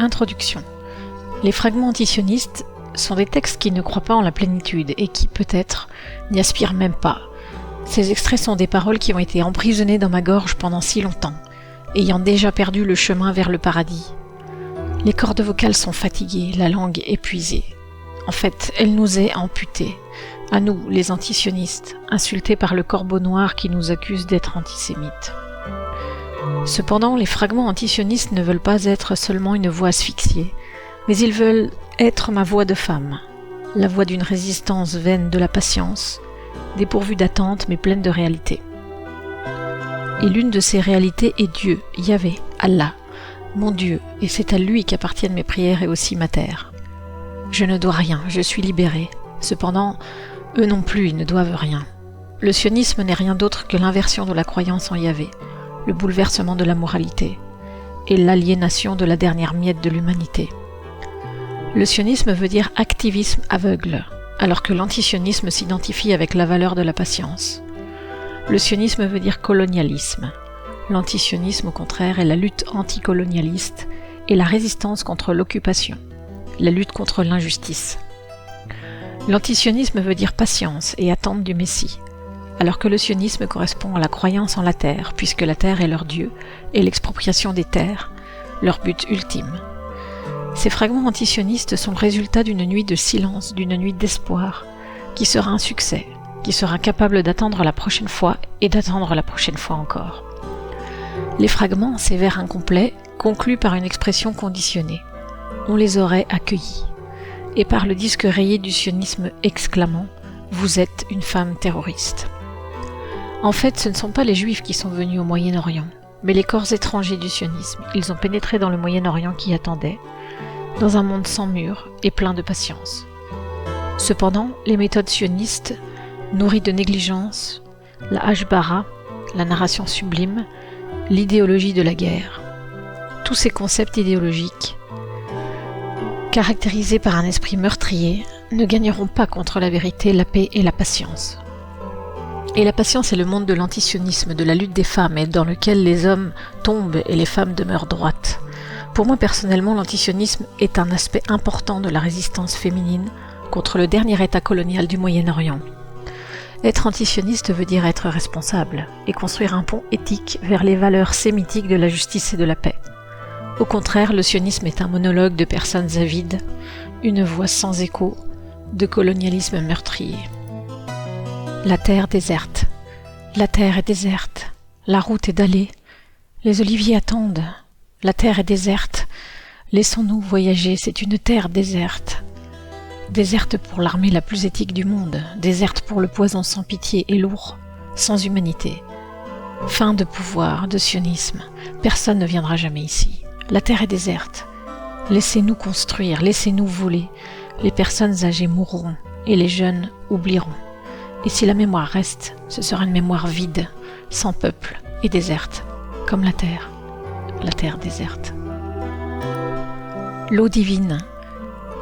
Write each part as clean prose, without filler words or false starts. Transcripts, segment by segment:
Introduction. Les fragments antisionistes sont des textes qui ne croient pas en la plénitude et qui, peut-être, n'y aspirent même pas. Ces extraits sont des paroles qui ont été emprisonnées dans ma gorge pendant si longtemps, ayant déjà perdu le chemin vers le paradis. Les cordes vocales sont fatiguées, la langue épuisée. En fait, elle nous est amputée, à nous, les antisionistes, insultés par le corbeau noir qui nous accuse d'être antisémites. Cependant, les fragments antisionistes ne veulent pas être seulement une voix asphyxiée, mais ils veulent être ma voix de femme, la voix d'une résistance vaine de la patience, dépourvue d'attente mais pleine de réalité. Et l'une de ces réalités est Dieu, Yahvé, Allah, mon Dieu, et c'est à lui qu'appartiennent mes prières et aussi ma terre. Je ne dois rien, je suis libérée. Cependant, eux non plus, ils ne doivent rien. Le sionisme n'est rien d'autre que l'inversion de la croyance en Yahvé, le bouleversement de la moralité, et l'aliénation de la dernière miette de l'humanité. Le sionisme veut dire activisme aveugle, alors que l'antisionisme s'identifie avec la valeur de la patience. Le sionisme veut dire colonialisme. L'antisionisme, au contraire, est la lutte anticolonialiste et la résistance contre l'occupation, la lutte contre l'injustice. L'antisionisme veut dire patience et attente du Messie, alors que le sionisme correspond à la croyance en la terre, puisque la terre est leur Dieu, et l'expropriation des terres, leur but ultime. Ces fragments antisionistes sont le résultat d'une nuit de silence, d'une nuit d'espoir, qui sera un succès, qui sera capable d'attendre la prochaine fois et d'attendre la prochaine fois encore. Les fragments, ces vers incomplets, concluent par une expression conditionnée. On les aurait accueillis. Et par le disque rayé du sionisme exclamant « Vous êtes une femme terroriste ». En fait, ce ne sont pas les Juifs qui sont venus au Moyen-Orient, mais les corps étrangers du sionisme. Ils ont pénétré dans le Moyen-Orient qui attendait, dans un monde sans murs et plein de patience. Cependant, les méthodes sionistes, nourries de négligence, la hashbara, la narration sublime, l'idéologie de la guerre, tous ces concepts idéologiques, caractérisés par un esprit meurtrier, ne gagneront pas contre la vérité, la paix et la patience. Et la patience est le monde de l'antisionisme, de la lutte des femmes, et dans lequel les hommes tombent et les femmes demeurent droites. Pour moi personnellement, l'antisionisme est un aspect important de la résistance féminine contre le dernier état colonial du Moyen-Orient. Être antisioniste veut dire être responsable et construire un pont éthique vers les valeurs sémitiques de la justice et de la paix. Au contraire, le sionisme est un monologue de personnes avides, une voix sans écho, de colonialisme meurtrier. La terre déserte. La terre est déserte. La route est dallée. Les oliviers attendent. La terre est déserte. Laissons-nous voyager, c'est une terre déserte. Déserte pour l'armée la plus éthique du monde, déserte pour le poison sans pitié et lourd, sans humanité. Fin de pouvoir, de sionisme. Personne ne viendra jamais ici. La terre est déserte. Laissez-nous construire, laissez-nous voler. Les personnes âgées mourront et les jeunes oublieront. Et si la mémoire reste, ce sera une mémoire vide, sans peuple et déserte, comme la terre déserte. L'eau divine.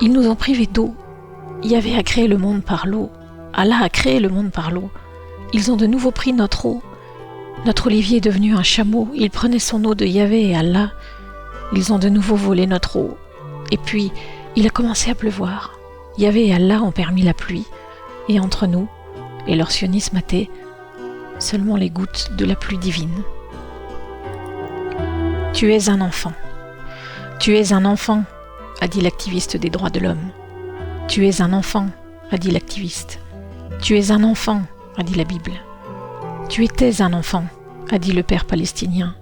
Ils nous ont privés d'eau. Yahvé a créé le monde par l'eau. Allah a créé le monde par l'eau. Ils ont de nouveau pris notre eau. Notre olivier est devenu un chameau. Il prenait son eau de Yahvé et Allah. Ils ont de nouveau volé notre eau. Et puis, il a commencé à pleuvoir. Yahvé et Allah ont permis la pluie. Et entre nous, et leur sionisme athée, seulement les gouttes de la pluie divine. Tu es un enfant. Tu es un enfant, a dit l'activiste des droits de l'homme. Tu es un enfant, a dit l'activiste. Tu es un enfant, a dit la Bible. Tu étais un enfant, a dit le père palestinien,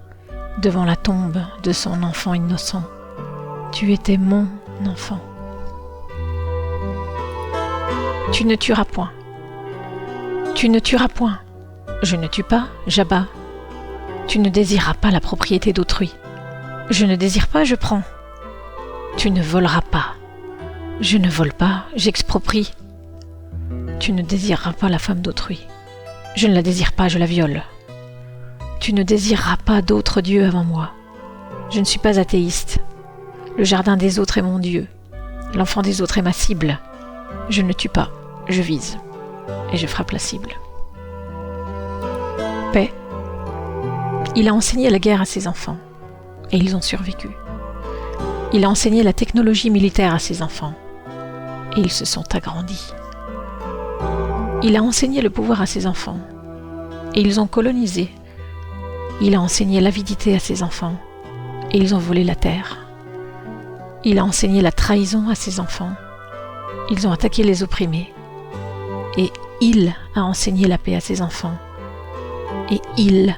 devant la tombe de son enfant innocent. Tu étais mon enfant. Tu ne tueras point. Tu ne tueras point. Je ne tue pas, j'abats. Tu ne désireras pas la propriété d'autrui. Je ne désire pas, je prends. Tu ne voleras pas. Je ne vole pas, j'exproprie. Tu ne désireras pas la femme d'autrui. Je ne la désire pas, je la viole. Tu ne désireras pas d'autre Dieu avant moi. Je ne suis pas athéiste. Le jardin des autres est mon Dieu. L'enfant des autres est ma cible. Je ne tue pas, je vise. Et je frappe la cible. Paix. Il a enseigné la guerre à ses enfants. Et ils ont survécu. Il a enseigné la technologie militaire à ses enfants. Et ils se sont agrandis. Il a enseigné le pouvoir à ses enfants. Et ils ont colonisé. Il a enseigné l'avidité à ses enfants. Et ils ont volé la terre. Il a enseigné la trahison à ses enfants. Ils ont attaqué les opprimés. Et il a enseigné la paix à ses enfants. Et ils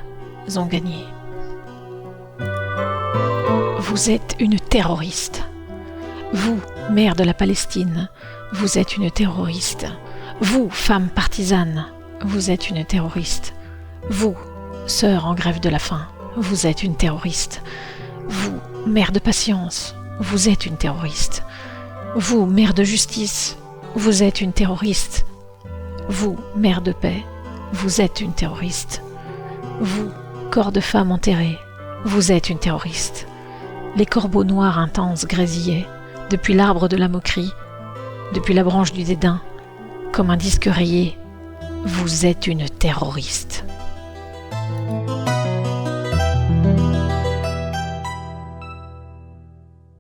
ont gagné. Vous êtes une terroriste. Vous, mère de la Palestine, vous êtes une terroriste. Vous, femme partisane, vous êtes une terroriste. Vous, sœur en grève de la faim, vous êtes une terroriste. Vous, mère de patience, vous êtes une terroriste. Vous, mère de justice, vous êtes une terroriste. Vous, mère de paix, vous êtes une terroriste. Vous, corps de femme enterré, vous êtes une terroriste. Les corbeaux noirs intenses grésillaient, depuis l'arbre de la moquerie, depuis la branche du dédain, comme un disque rayé. Vous êtes une terroriste.